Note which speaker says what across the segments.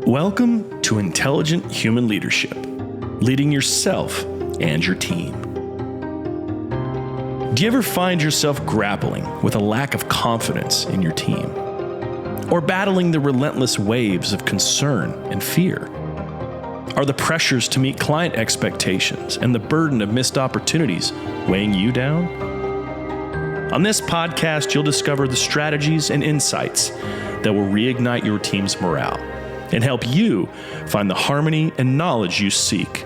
Speaker 1: Welcome to Intelligent Human Leadership, leading yourself and your team. Do you ever find yourself grappling with a lack of confidence in your team? Or battling the relentless waves of concern and fear? Are the pressures to meet client expectations and the burden of missed opportunities weighing you down? On this podcast, you'll discover the strategies and insights that will reignite your team's morale and help you find the harmony and knowledge you seek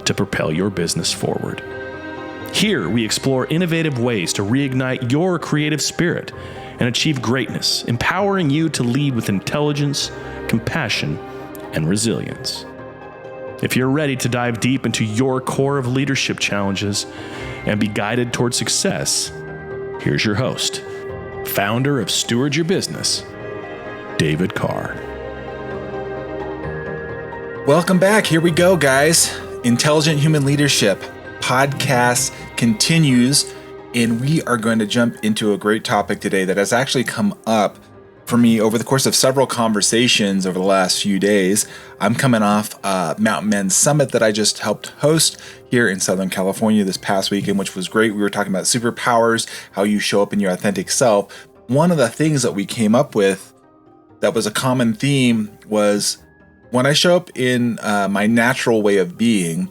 Speaker 1: to propel your business forward. Here, we explore innovative ways to reignite your creative spirit and achieve greatness, empowering you to lead with intelligence, compassion, and resilience. If you're ready to dive deep into your core of leadership challenges and be guided toward success, here's your host, founder of Steward Your Business, David Carr.
Speaker 2: Welcome back. Here we go, guys. Intelligent Human Leadership podcast continues, and we are going to jump into a great topic today that has actually come up for me over the course of several conversations over the last few days. I'm coming off Mountain Men Summit that I just helped host here in Southern California this past weekend, which was great. We were talking about superpowers, how you show up in your authentic self. One of the things that we came up with that was a common theme was when I show up in my natural way of being,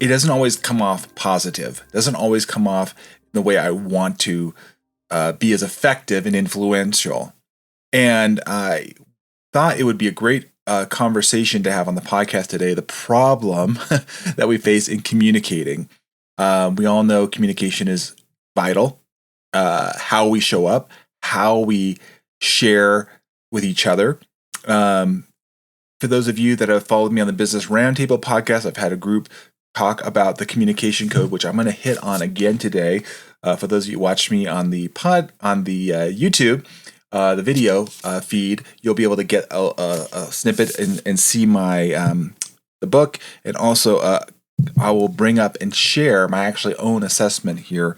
Speaker 2: it doesn't always come off positive. It doesn't always come off the way I want to be as effective and influential. And I thought it would be a great conversation to have on the podcast today, the problem that we face in communicating. We all know communication is vital. How we show up, how we share with each other. For those of you that have followed me on the Business Roundtable podcast, I've had a group talk about the communication code, which I'm going to hit on again today. For those of you who watch me on the YouTube, the video feed, you'll be able to get a snippet and see my the book, and also I will bring up and share my actually own assessment here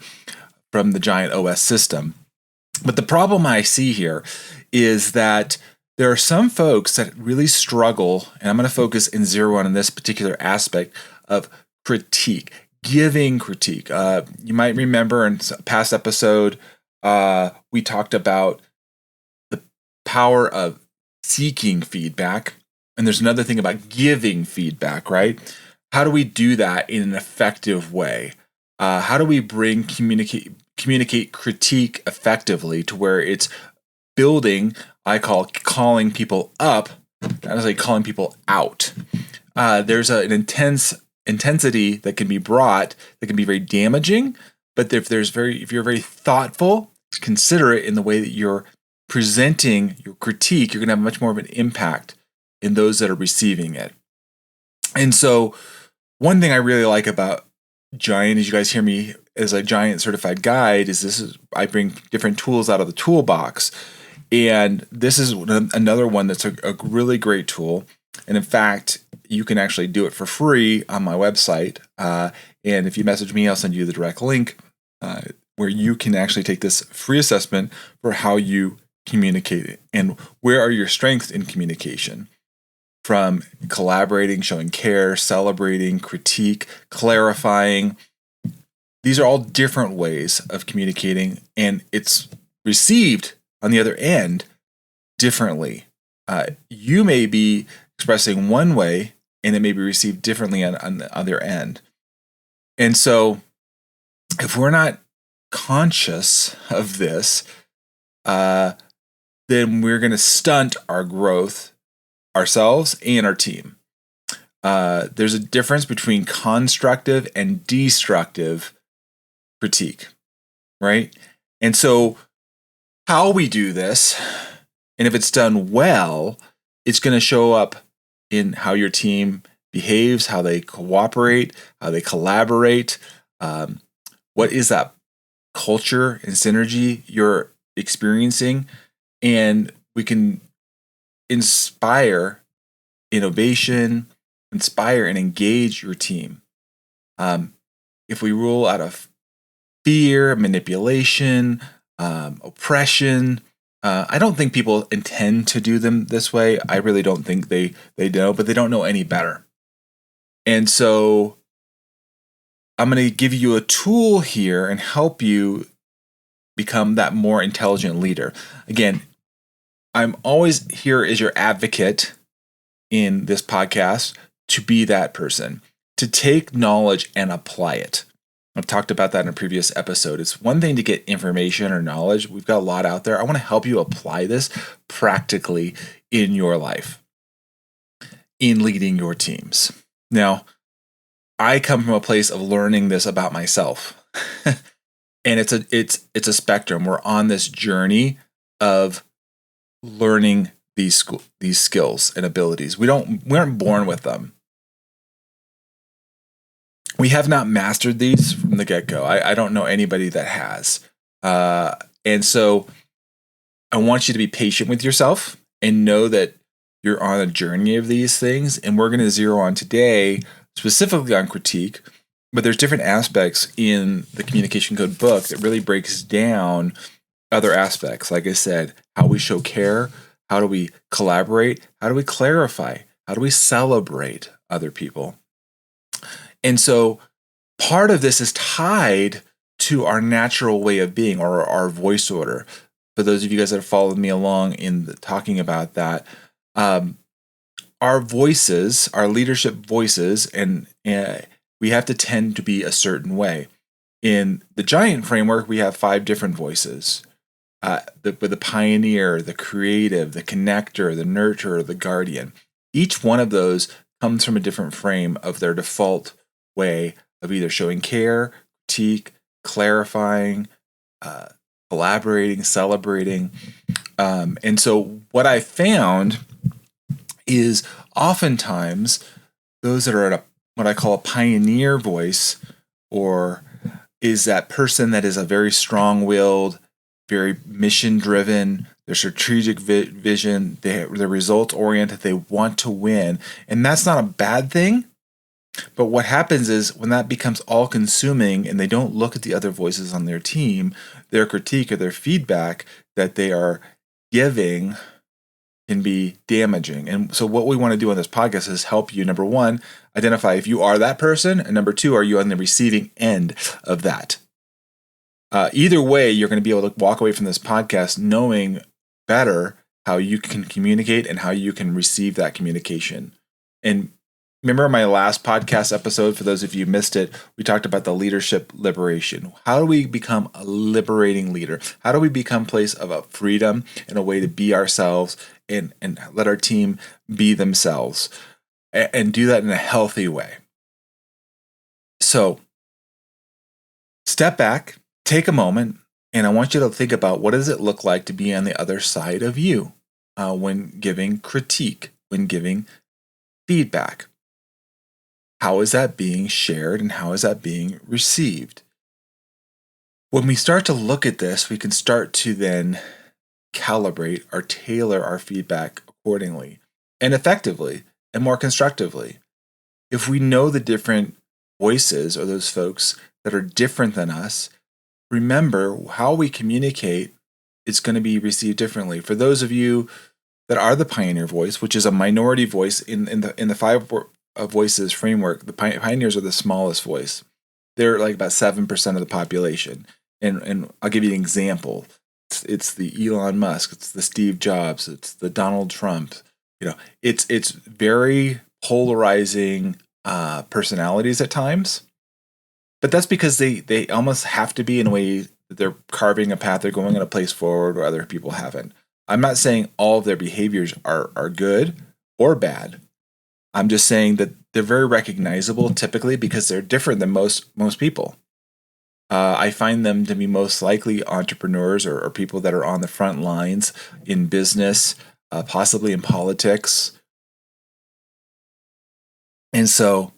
Speaker 2: from the Giant OS system. But the problem I see here is that there are some folks that really struggle, and I'm going to focus and zero in on this particular aspect of critique, giving critique. You might remember in a past episode, we talked about the power of seeking feedback. And there's another thing about giving feedback, right? How do we do that in an effective way? How do we communicate critique effectively to where it's building, I call calling people up, not like calling people out. There's an intensity that can be brought that can be very damaging, but if you're very thoughtful, considerate in the way that you're presenting your critique, you're going to have much more of an impact in those that are receiving it. And so one thing I really like about Giant, as you guys hear me as a Giant certified guide, I bring different tools out of the toolbox. And this is another one that's a really great tool. And in fact, you can actually do it for free on my website. And if you message me, I'll send you the direct link where you can actually take this free assessment for how you communicate and where are your strengths in communication. From collaborating, showing care, celebrating, critique, clarifying. These are all different ways of communicating, and it's received on the other end differently. You may be expressing one way, and it may be received differently on the other end. And so if we're not conscious of this, then we're going to stunt our growth, ourselves and our team. There's a difference between constructive and destructive critique, right? And so how we do this, and if it's done well, it's going to show up in how your team behaves, how they cooperate, how they collaborate. What is that culture and synergy you're experiencing? And we can inspire innovation, inspire and engage your team. If we rule out of fear, manipulation, oppression, I don't think people intend to do them this way. I really don't think they know, but they don't know any better. And so I'm going to give you a tool here and help you become that more intelligent leader. Again, I'm always here as your advocate in this podcast to be that person, to take knowledge and apply it. I've talked about that in a previous episode. It's one thing to get information or knowledge. We've got a lot out there. I want to help you apply this practically in your life, in leading your teams. Now, I come from a place of learning this about myself. And it's a spectrum. We're on this journey of learning these skills and abilities. We aren't born with them. We have not mastered these from the get-go. I don't know anybody that has. And so I want you to be patient with yourself and know that you're on a journey of these things. And we're going to zero on today specifically on critique, but there's different aspects in the Communication Code book that really breaks down other aspects. Like I said, how we show care, how do we collaborate, how do we clarify, how do we celebrate other people. And so part of this is tied to our natural way of being, or our voice order. For those of you guys that have followed me along in talking about that, our voices, our leadership voices, and we have to tend to be a certain way. In the Giant framework, we have 5 different voices. The pioneer, the creative, the connector, the nurturer, the guardian. Each one of those comes from a different frame of their default way of either showing care, critique, clarifying, collaborating, celebrating. And so what I found is oftentimes those that are at what I call a pioneer voice, or is that person that is a very strong-willed, very mission-driven, their strategic vision, they're results-oriented, they want to win. And that's not a bad thing. But what happens is when that becomes all-consuming and they don't look at the other voices on their team, their critique or their feedback that they are giving can be damaging. And so what we want to do on this podcast is help you, number one, identify if you are that person, and number two, are you on the receiving end of that? Either way, you're going to be able to walk away from this podcast knowing better how you can communicate and how you can receive that communication. And remember my last podcast episode, for those of you who missed it, we talked about the leadership liberation. How do we become a liberating leader? How do we become a place of a freedom and a way to be ourselves and let our team be themselves and do that in a healthy way? So step back, take a moment, and I want you to think about what does it look like to be on the other side of you when giving critique, when giving feedback. How is that being shared and how is that being received? When we start to look at this, we can start to then calibrate or tailor our feedback accordingly and effectively and more constructively. If we know the different voices or those folks that are different than us, remember how we communicate is going to be received differently. For those of you that are the pioneer voice, which is a minority voice in the 5 voices framework, the pioneers are the smallest voice. They're like about 7% of the population. And I'll give you an example. It's the Elon Musk, it's the Steve Jobs, it's the Donald Trump. It's very polarizing personalities at times. But that's because they almost have to be in a way that they're carving a path, they're going in a place forward where other people haven't. I'm not saying all of their behaviors are good or bad. I'm just saying that they're very recognizable typically because they're different than most people. I find them to be most likely entrepreneurs or people that are on the front lines in business, possibly in politics. And so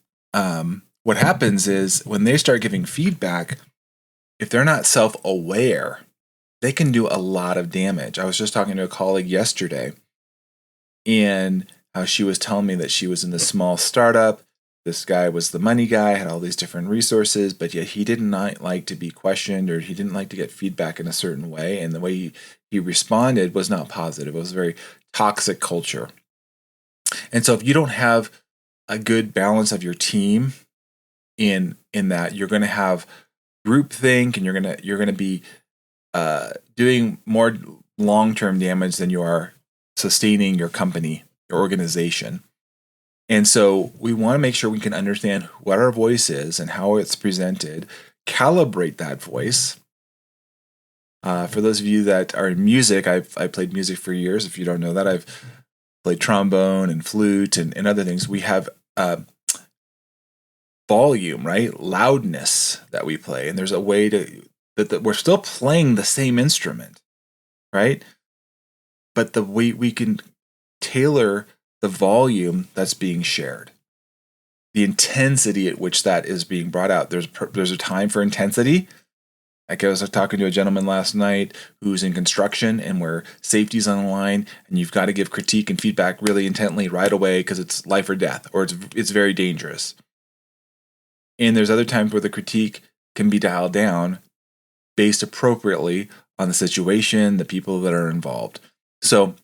Speaker 2: what happens is when they start giving feedback, if they're not self-aware, they can do a lot of damage. I was just talking to a colleague yesterday, and how she was telling me that she was in this small startup. this guy was the money guy, had all these different resources, but yet he did not like to be questioned, or he didn't like to get feedback in a certain way. And the way he responded was not positive. It was a very toxic culture. And so if you don't have a good balance of your team in that, you're going to have groupthink, and you're going to be doing more long-term damage than you are sustaining your company, your organization. And so we want to make sure we can understand what our voice is and how it's presented, calibrate that voice. For those of you that are in music, I played music for years. If you don't know that, I've played trombone and flute and other things. We have volume, right? Loudness that we play. And there's a way that we're still playing the same instrument, right? But the way we can tailor the volume that's being shared, the intensity at which that is being brought out. There's a time for intensity. Like I was talking to a gentleman last night who's in construction, and where safety's on the line, and you've got to give critique and feedback really intently right away because it's life or death, or it's very dangerous. And there's other times where the critique can be dialed down based appropriately on the situation, the people that are involved. So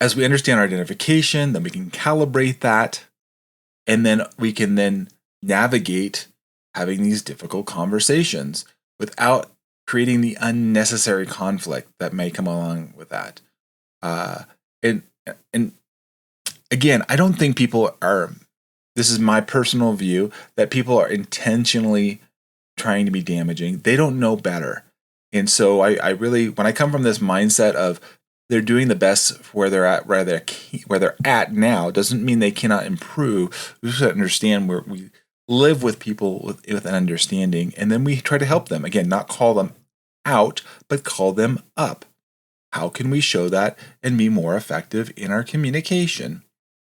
Speaker 2: as we understand our identification, then we can calibrate that, and then we can then navigate having these difficult conversations without creating the unnecessary conflict that may come along with that. And again, I don't think people are, this is my personal view, that people are intentionally trying to be damaging. They don't know better. And so I really, when I come from this mindset of they're doing the best where they're at now, doesn't mean they cannot improve. We just have to understand where we live with people with an understanding, and then we try to help them. Again, not call them out, but call them up. How can we show that and be more effective in our communication?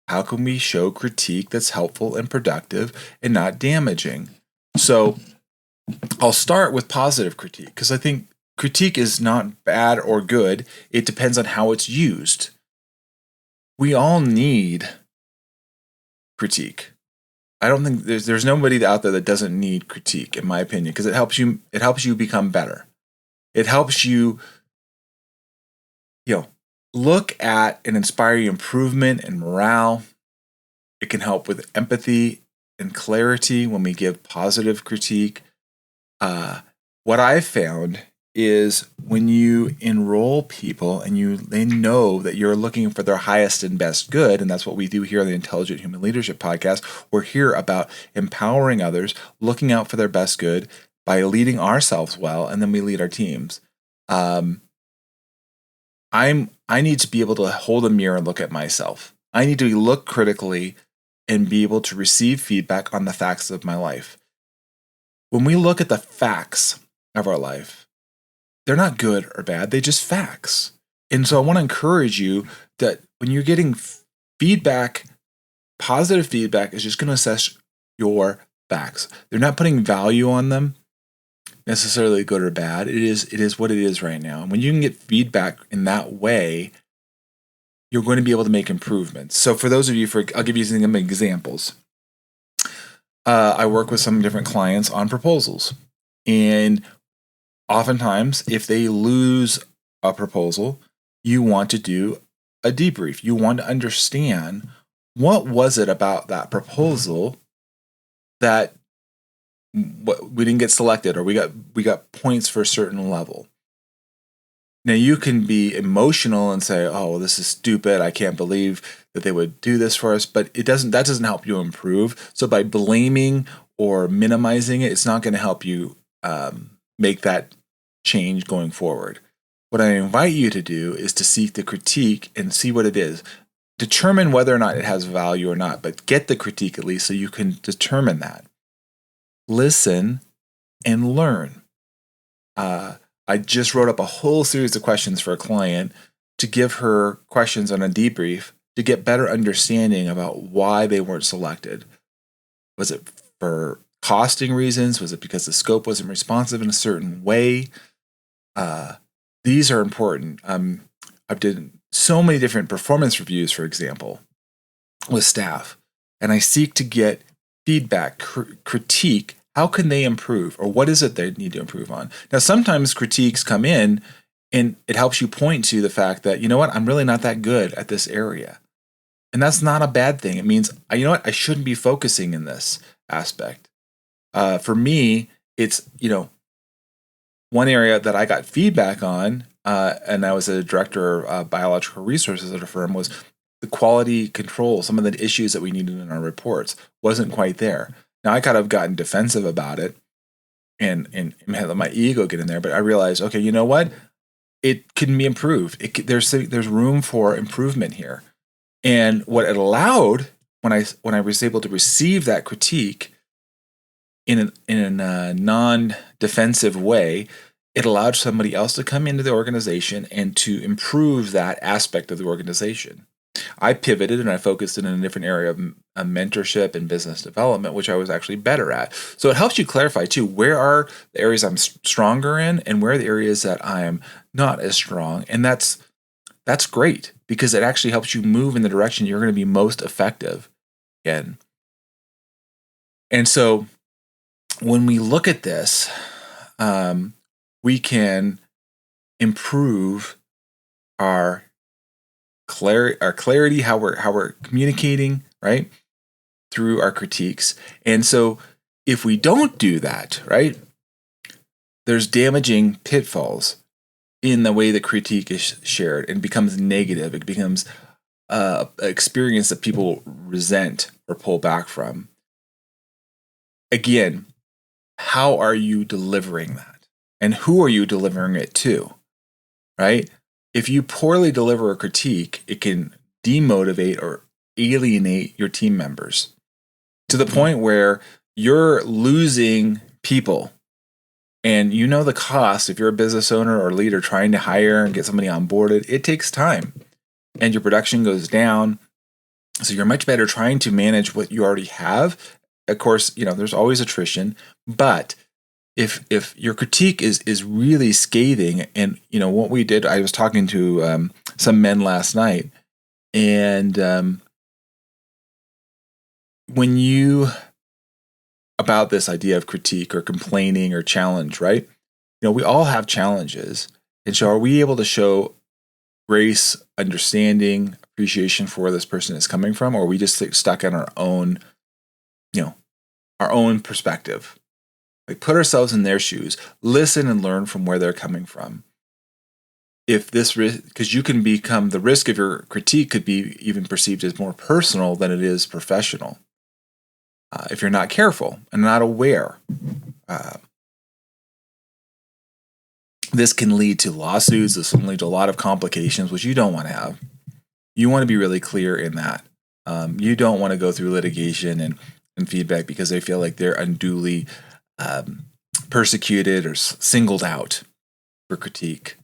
Speaker 2: How can we show critique that's helpful and productive and not damaging? So I'll start with positive critique, because I think critique is not bad or good. It depends on how it's used. We all need critique. I don't think there's nobody out there that doesn't need critique, in my opinion, because it helps you become better. It helps you, look at and inspire you improvement and morale. It can help with empathy and clarity when we give positive critique. What I've found is when you enroll people and they know that you're looking for their highest and best good, and that's what we do here on the Intelligent Human Leadership Podcast. We're here about empowering others, looking out for their best good by leading ourselves well, and then we lead our teams. I need to be able to hold a mirror and look at myself. I need to look critically and be able to receive feedback on the facts of my life. When we look at the facts of our life, they're not good or bad, they're just facts. And so I want to encourage you that when you're getting feedback, positive feedback is just going to assess your facts. They're not putting value on them, necessarily good or bad. It is what it is right now. And when you can get feedback in that way, you're going to be able to make improvements. So for those of you, I'll give you some examples. I work with some different clients on proposals. And oftentimes, if they lose a proposal, you want to do a debrief. You want to understand, what was it about that proposal that we didn't get selected, or we got points for a certain level. Now, you can be emotional and say, "Oh, this is stupid. I can't believe that they would do this for us," but that doesn't help you improve. So by blaming or minimizing it, it's not going to help you make that change going forward. What I invite you to do is to seek the critique and see what it is. Determine whether or not it has value or not, but get the critique at least so you can determine that. Listen and learn. I just wrote up a whole series of questions for a client to give her questions on a debrief to get better understanding about why they weren't selected. Was it for costing reasons? Was it because the scope wasn't responsive in a certain way? These are important. I've done so many different performance reviews, for example, with staff. and I seek to get feedback, critique. How can they improve, or what is it they need to improve on? Now, sometimes critiques come in and it helps you point to the fact that, you know what, I'm really not that good at this area. And that's not a bad thing. It means, you know what, I shouldn't be focusing in this aspect. For me, it's, one area that I got feedback on, and I was a director of biological resources at a firm, was the quality control. Some of the issues that we needed in our reports wasn't quite there. Now, I kind of gotten defensive about it and had my ego get in there, but I realized, okay, you know what? It can be improved. There's room for improvement here. And what it allowed, when I was able to receive that critique in a non-defensive way, it allowed somebody else to come into the organization and to improve that aspect of the organization. I pivoted and I focused in a different area of mentorship and business development, which I was actually better at. So it helps you clarify too, where are the areas I'm stronger in and where are the areas that I am not as strong. And that's great, because it actually helps you move in the direction you're going to be most effective in. And so when we look at this, we can improve our clarity, how we're communicating, right, through our critiques. And so if we don't do that, right, there's damaging pitfalls in the way the critique is shared and becomes negative. It becomes an experience that people resent or pull back from. Again, how are you delivering that? And who are you delivering it to, right? If you poorly deliver a critique, it can demotivate or alienate your team members to the point where you're losing people. And you know the cost, if you're a business owner or leader trying to hire and get somebody onboarded, it takes time and your production goes down. So you're much better trying to manage what you already have. Of course, there's always attrition, but if your critique is really scathing, and what we did, I was talking to some men last night, and about this idea of critique or complaining or challenge, right? We all have challenges. And so are we able to show grace, understanding, appreciation for where this person is coming from, or are we just stuck in our own, our own perspective? Like, put ourselves in their shoes, listen and learn from where they're coming from. Because you can become, the risk of your critique could be even perceived as more personal than it is professional. If you're not careful and not aware, this can lead to lawsuits. This can lead to a lot of complications, which you don't want to have. You want to be really clear in that. You don't want to go through litigation and feedback because they feel like they're unduly persecuted or singled out for critique.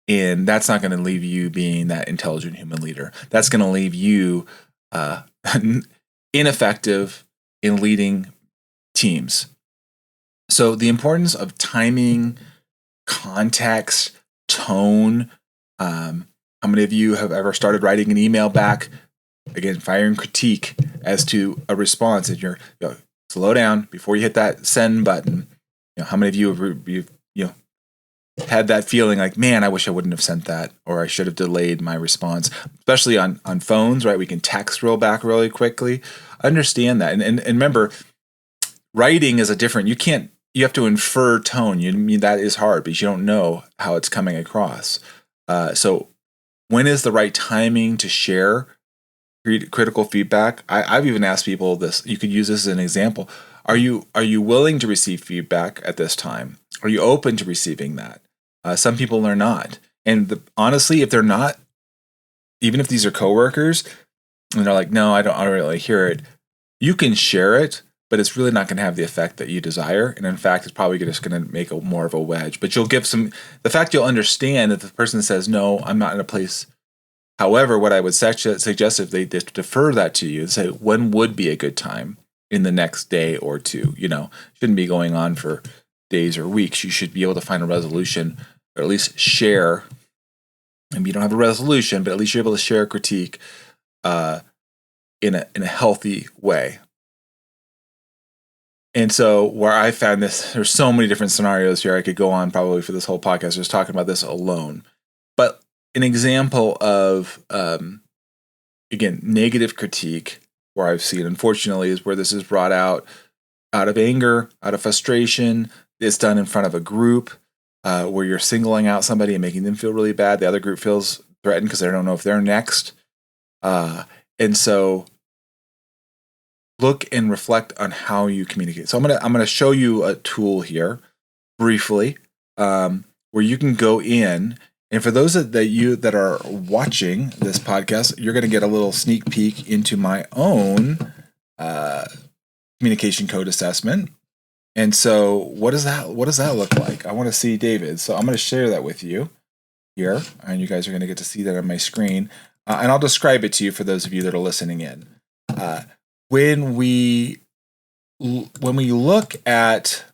Speaker 2: And that's not going to leave you being that intelligent human leader. That's going to leave you ineffective in leading teams. So the importance of timing, context, tone. How many of you have ever started writing an email back, again, firing critique as to a response, and you're slow down before you hit that send button? How many of you have had that feeling like, man, I wish I wouldn't have sent that, or I should have delayed my response, especially on phones, right? We can text back really quickly. Understand that. And remember, writing is you have to infer tone. That is hard because you don't know how it's coming across. So when is the right timing to share critical feedback? I've even asked people this. You could use this as an example. Are you willing to receive feedback at this time? Are you open to receiving that? Some people are not. And honestly, if they're not, even if these are coworkers, and they're like, no, I don't really hear it, you can share it, but it's really not going to have the effect that you desire. And in fact, it's probably just going to make more of a wedge. But the fact you'll understand that the person says, no, I'm not in a place. However, what I would suggest if they defer that to you, say, when would be a good time in the next day or two? Shouldn't be going on for days or weeks. You should be able to find a resolution, or at least share. Maybe you don't have a resolution, but at least you're able to share a critique in a healthy way. And so where I found this, there's so many different scenarios here. I could go on probably for this whole podcast just talking about this alone. But an example of, again, negative critique where I've seen, unfortunately, is where this is brought out of anger, out of frustration. It's done in front of a group where you're singling out somebody and making them feel really bad. The other group feels threatened because they don't know if they're next. And so look and reflect on how you communicate. So I'm gonna show you a tool here briefly where you can go in, and for those that are watching this podcast, you're gonna get a little sneak peek into my own communication code assessment. And so what does that look like? I want to see David. So I'm going to share that with you here, and you guys are going to get to see that on my screen. And I'll describe it to you for those of you that are listening in. When we look at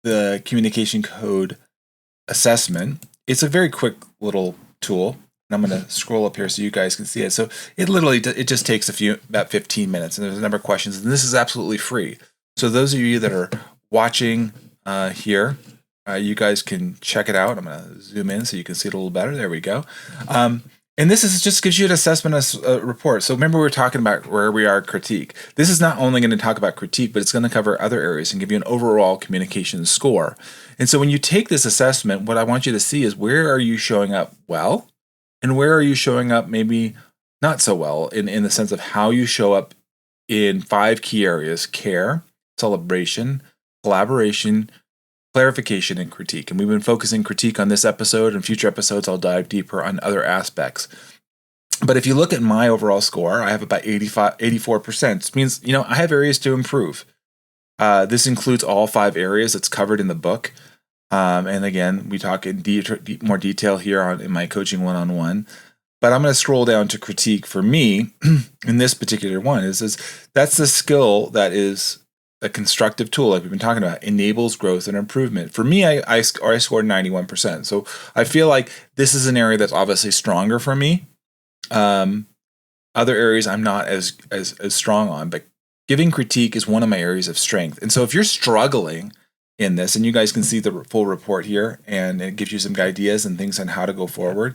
Speaker 2: the communication code assessment, it's a very quick little tool. And I'm going to scroll up here so you guys can see it. So it just takes about 15 minutes, and there's a number of questions, and this is absolutely free. So those of you that are watching here, you guys can check it out. I'm going to zoom in so you can see it a little better. There we go. And this just gives you an assessment report. So remember we were talking about where we are critique. This is not only going to talk about critique, but it's going to cover other areas and give you an overall communication score. And so when you take this assessment, what I want you to see is where are you showing up well, and where are you showing up maybe not so well in the sense of how you show up in 5 key areas: care, celebration, collaboration, clarification, and critique. And we've been focusing critique on this episode, and future episodes I'll dive deeper on other aspects. But if you look at my overall score, I have about 84%. It means, I have areas to improve. This includes all 5 areas that's covered in the book. And again, we talk in more detail here in my coaching one-on-one. But I'm going to scroll down to critique for me in this particular one. That's the skill that is a constructive tool, like we've been talking about, enables growth and improvement. For me, I scored 91%. So I feel like this is an area that's obviously stronger for me. Other areas I'm not as strong on, but giving critique is one of my areas of strength. And so if you're struggling in this, and you guys can see the full report here, and it gives you some ideas and things on how to go forward.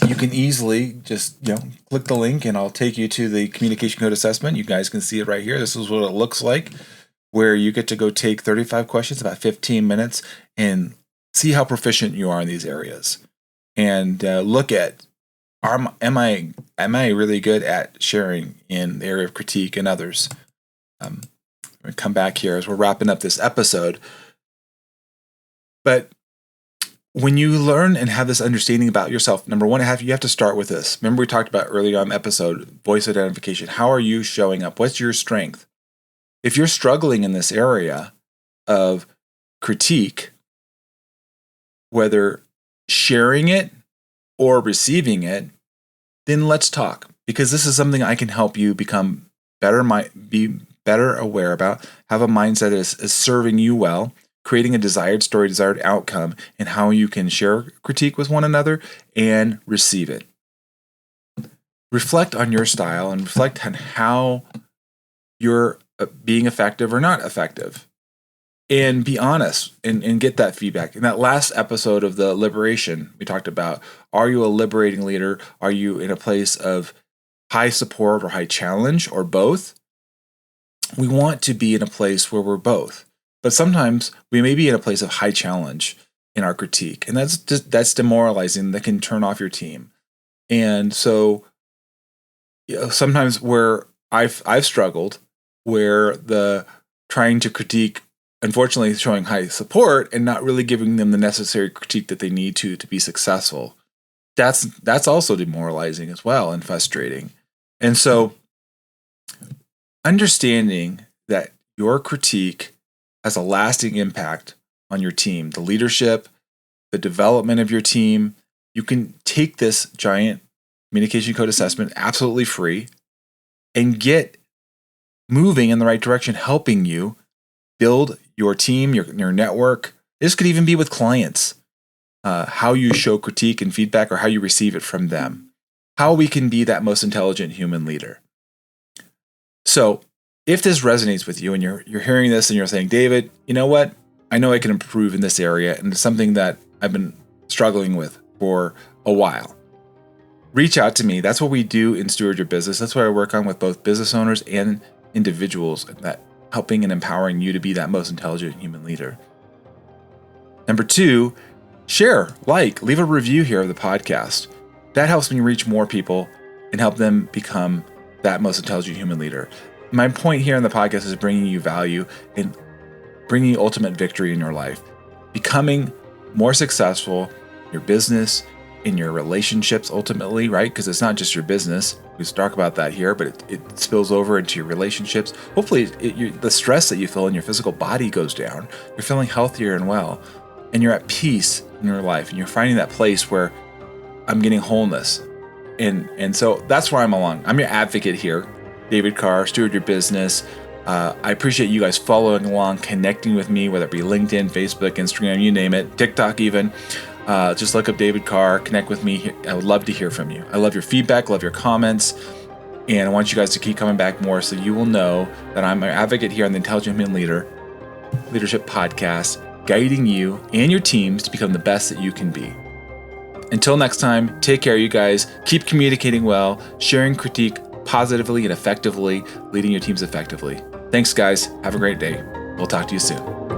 Speaker 2: You can easily just click the link, and I'll take you to the communication code assessment. You guys can see it right here. This is what it looks like, where you get to go take 35 questions, about 15 minutes, and see how proficient you are in these areas, and look at am I really good at sharing in the area of critique and others. I'm going to come back here as we're wrapping up this episode. But when you learn and have this understanding about yourself, number one, you have to start with this. Remember we talked about earlier on the episode, voice identification. How are you showing up? What's your strength? If you're struggling in this area of critique, whether sharing it or receiving it, then let's talk, because this is something I can help you become better, be better aware about, have a mindset that is serving you well, creating a desired story, desired outcome, and how you can share critique with one another and receive it. Reflect on your style and reflect on how you're being effective or not effective. And be honest and get that feedback. In that last episode of the liberation, we talked about, are you a liberating leader? Are you in a place of high support or high challenge, or both? We want to be in a place where we're both. But sometimes we may be in a place of high challenge in our critique, and that's demoralizing. That can turn off your team. And so sometimes where I've struggled, where the trying to critique, unfortunately, showing high support and not really giving them the necessary critique that they need to be successful. That's also demoralizing as well and frustrating. And so understanding that your critique has a lasting impact on your team, the leadership, the development of your team. You can take this giant communication code assessment absolutely free and get moving in the right direction, helping you build your team, your network. This could even be with clients, how you show critique and feedback, or how you receive it from them. how we can be that most intelligent human leader. So if this resonates with you and you're hearing this and you're saying, David, you know what? I know I can improve in this area, and it's something that I've been struggling with for a while. Reach out to me. That's what we do in Steward Your Business. That's what I work on with both business owners and individuals, that helping and empowering you to be that most intelligent human leader. Number 2, share, leave a review here of the podcast. That helps me reach more people and help them become that most intelligent human leader. My point here in the podcast is bringing you value and bringing you ultimate victory in your life, becoming more successful, your business, in your relationships ultimately, right? Because it's not just your business. We talk about that here, but it spills over into your relationships. Hopefully the stress that you feel in your physical body goes down. You're feeling healthier and well, and you're at peace in your life, and you're finding that place where I'm getting wholeness. And so that's where I'm along. I'm your advocate here, David Carr, Steward Your Business. I appreciate you guys following along, connecting with me, whether it be LinkedIn, Facebook, Instagram, you name it, TikTok even. Just look up David Carr, connect with me. I would love to hear from you. I love your feedback, love your comments, and I want you guys to keep coming back more so you will know that I'm an advocate here on the Intelligent Human Leadership Podcast, guiding you and your teams to become the best that you can be. Until next time, take care, you guys. Keep communicating well, sharing critique positively and effectively, leading your teams effectively. Thanks, guys. Have a great day. We'll talk to you soon.